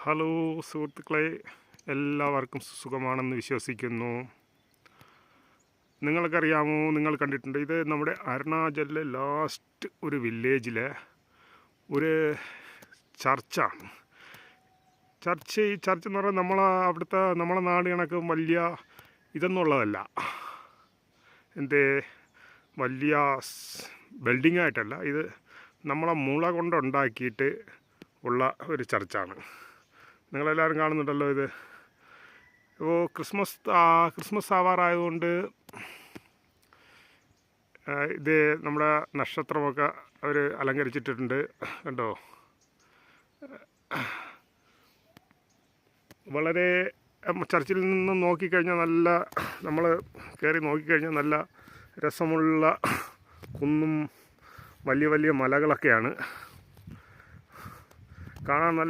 Hello സുഹൃത്തുക്കളെ, എല്ലാവർക്കും സുഖമാണെന്ന് വിശ്വസിക്കുന്നു. നിങ്ങൾക്കറിയാമോ, നിങ്ങൾ കണ്ടിട്ടുണ്ട്, ഇത് നമ്മുടെ അരുണാചലിലെ ലാസ്റ്റ് ഒരു വില്ലേജിലെ ഒരു ചർച്ചാണ്. ഈ ചർച്ച് എന്ന് പറഞ്ഞാൽ നമ്മളെ നാട് കണക്ക് വലിയ ഇതൊന്നുള്ളതല്ല. വലിയ ബിൽഡിംഗ് ആയിട്ടല്ല, ഇത് നമ്മളെ മുള കൊണ്ടുണ്ടാക്കിയിട്ട് ഉള്ള ഒരു ചർച്ചാണ്. നിങ്ങളെല്ലാവരും കാണുന്നുണ്ടല്ലോ. ഇത് ഇപ്പോൾ ക്രിസ്മസ് ആവാറായതുകൊണ്ട് ഇത് നമ്മുടെ നക്ഷത്രമൊക്കെ അവർ അലങ്കരിച്ചിട്ടുണ്ട്, കണ്ടോ. വളരെ ചർച്ചിൽ നിന്ന് നോക്കിക്കഴിഞ്ഞാൽ നമ്മൾ കയറി നോക്കിക്കഴിഞ്ഞാൽ നല്ല രസമുള്ള കുന്നും വലിയ വലിയ മലകളൊക്കെയാണ് കാണാൻ.